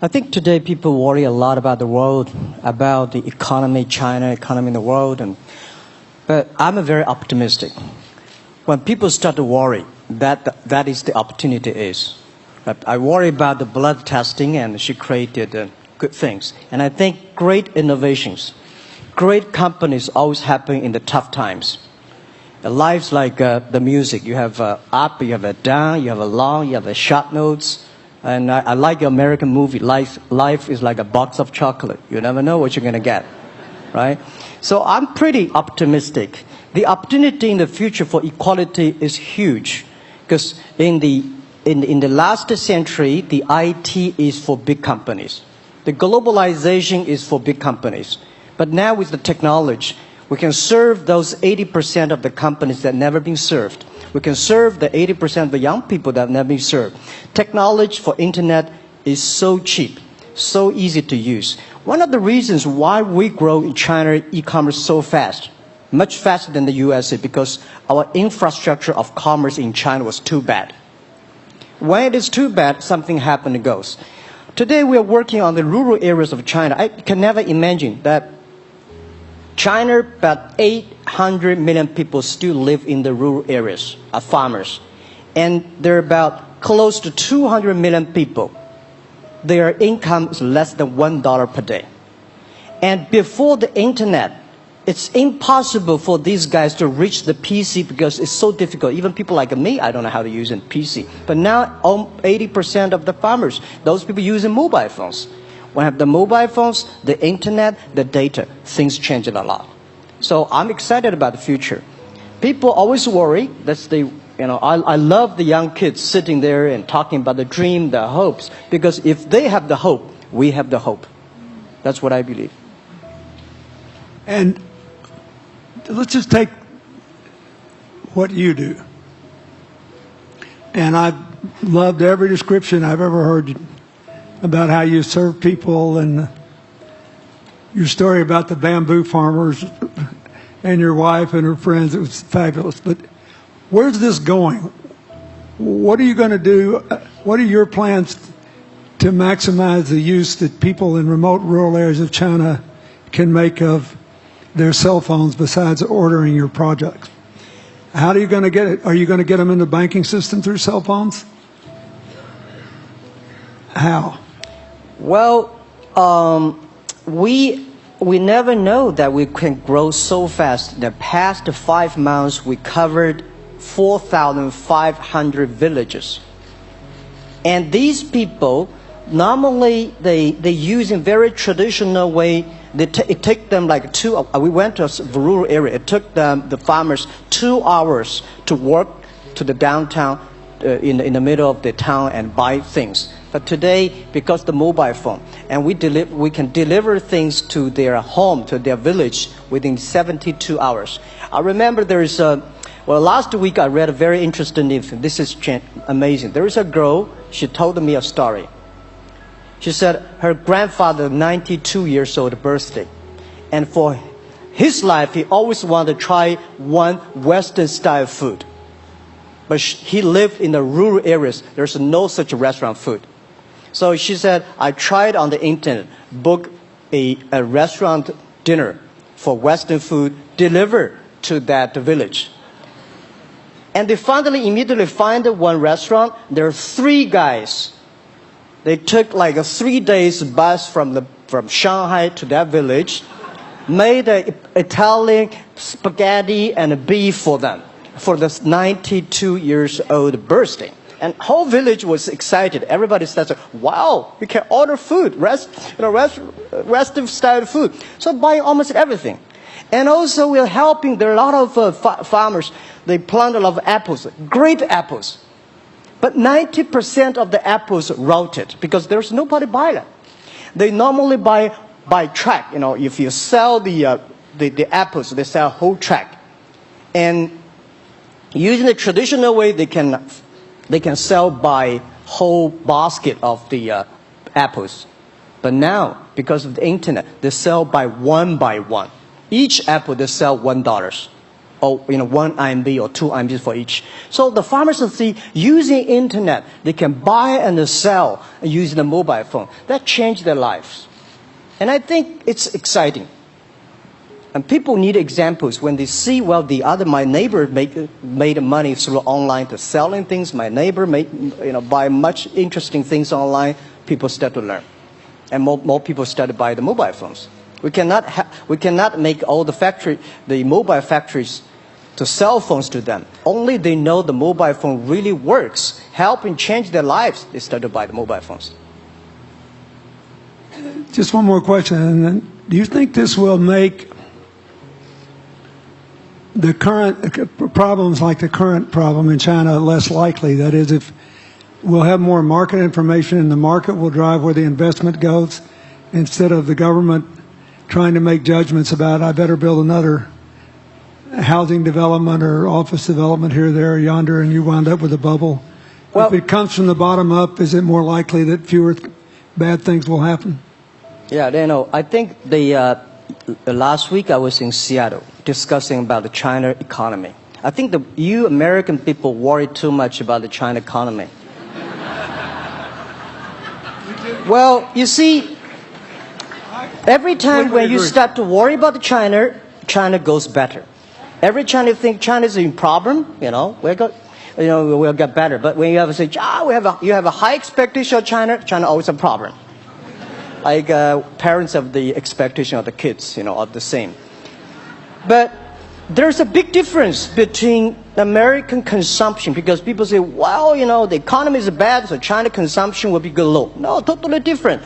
I think today people worry a lot about the world, about the economy, China economy in the world, but I'm a very optimistic. When people start to worry, that is the opportunity is. But I worry about the blood testing, and she created good things. And I think great innovations, great companies always happen in the tough times. Life's like the music. You have up, you have a down, you have a long, you have a short notes. And I like the American movie. Life is like a box of chocolate. You never know what you're going to get, right? So I'm pretty optimistic. The opportunity in the future for equality is huge, because in the last century, the IT is for big companies. The globalization is for big companies. But now with the technology, we can serve those 80% of the companies that never been served. We can serve the 80% of the young people that have never been served. Technology for internet is so cheap, so easy to use. One of the reasons why we grow in China e-commerce so fast, much faster than the USA, because our infrastructure of commerce in China was too bad. When it is too bad, something happens and goes. Today we are working on the rural areas of China. I can never imagine that China, about 800 million people still live in the rural areas, are farmers. And there are about close to 200 million people. Their income is less than $1 per day. And before the internet, it's impossible for these guys to reach the PC because it's so difficult. Even people like me, I don't know how to use a PC. But now 80% of the farmers, those people using mobile phones. When you have the mobile phones, the internet, the data, things change a lot. So I'm excited about the future. People always worry. I love the young kids sitting there and talking about the dream, the hopes, because if they have the hope, we have the hope. That's what I believe. And let's just take what you do. And I've loved every description I've ever heard about how you serve people, and your story about the bamboo farmers and your wife and her friends. It was fabulous. But where's this going? What are you going to do? What are your plans to maximize the use that people in remote rural areas of China can make of their cell phones besides ordering your products? How are you going to get it? Are you going to get them in the banking system through cell phones? How? Well, we never know that we can grow so fast. The past 5 months, we covered 4,500 villages. And these people, normally they use in very traditional way. It took them like we went to a rural area. It took the farmers 2 hours to walk to the downtown in the middle of the town and buy things. But today, because the mobile phone, and we can deliver things to their home, to their village, within 72 hours. I remember last week I read a very interesting news. This is amazing. There is a girl, she told me a story. She said her grandfather, 92 years old birthday. And for his life, he always wanted to try one Western style food. But he lived in the rural areas. There's no such restaurant food. So she said, I tried on the internet, book a restaurant dinner for Western food, delivered to that village. And they finally immediately find one restaurant. There are 3 guys. They took like a 3 days bus from Shanghai to that village, made Italian spaghetti and beef for them for this 92 years old birthday. And whole village was excited. Everybody said, wow, we can order food, Western style food. So buying almost everything. And also we're helping, there are a lot of farmers, they plant a lot of apples, great apples. But 90% of the apples rotted because there's nobody buy them. They normally buy by track. If you sell the apples, they sell whole track. And using the traditional way, they can sell by whole basket of the apples. But now, because of the internet, they sell by one. Each apple, they sell $1. or 1 RMB or 2 RMB for each. So the farmers see using internet, they can buy and sell using the mobile phone. That changed their lives. And I think it's exciting. And people need examples when they see, well, my neighbor made money through online to selling things. My neighbor buy much interesting things online. People start to learn. And more people start to buy the mobile phones. We cannot make all the mobile factories to sell phones to them. Only they know the mobile phone really works, helping change their lives, they start to buy the mobile phones. Just one more question. And then, do you think this will make the current problems like the current problem in China less likely? That is, if we'll have more market information and the market will drive where the investment goes instead of the government trying to make judgments about, I better build another housing development or office development here, there, yonder, and you wound up with a bubble. Well, if it comes from the bottom up, is it more likely that fewer bad things will happen? Yeah, I think last week I was in Seattle discussing about the China economy. I think you American people worry too much about the China economy. Well, you see, every time when you start to worry about the China goes better. Every time you think China is in problem, we'll get better. But when you have to say, you have a high expectation of China always a problem. Like parents have the expectation of the kids, are the same. But there's a big difference between American consumption, because people say, well, the economy is bad, so China consumption will be good low. No, totally different.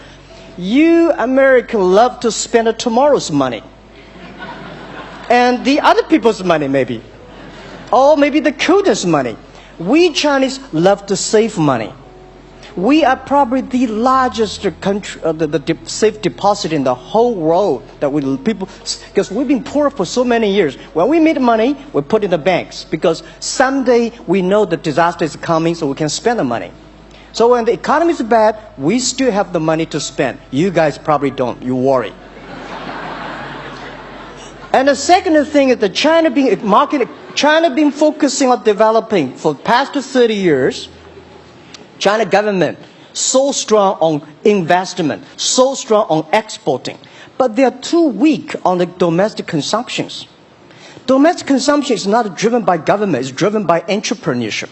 You Americans love to spend tomorrow's money. And the other people's money, maybe. Or maybe the children's money. We Chinese love to save money. We are probably the largest country, the safe deposit in the whole world because we've been poor for so many years. When we make money, we put in the banks because someday we know the disaster is coming, so we can spend the money. So when the economy is bad, we still have the money to spend. You guys probably don't. You worry. And the second thing is that China been focusing on developing for the past 30 years. China government so strong on investment, so strong on exporting, but they are too weak on the domestic consumptions. Domestic consumption is not driven by government; it's driven by entrepreneurship,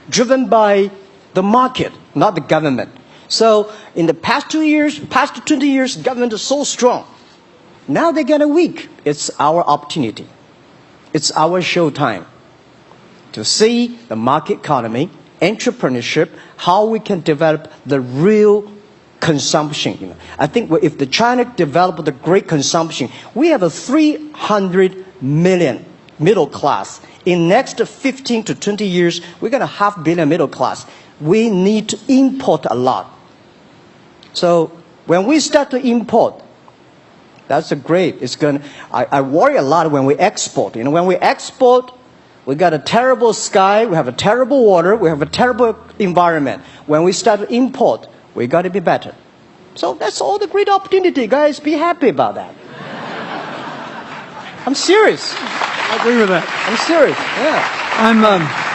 driven by the market, not the government. So in the past 20 years, government is so strong. Now they get weak. It's our opportunity. It's our showtime to see the market economy, entrepreneurship, how we can develop the real consumption. I think if the China develop the great consumption, we have a 300 million middle class. In next 15 to 20 years, we're going to have 500 million middle class. We need to import a lot. So when we start to import, that's great. I worry a lot when we export. When we export, we got a terrible sky, we have a terrible water, we have a terrible environment. When we start to import, we got to be better. So that's all the great opportunity, guys. Be happy about that. I'm serious. I agree with that. I'm serious. Yeah.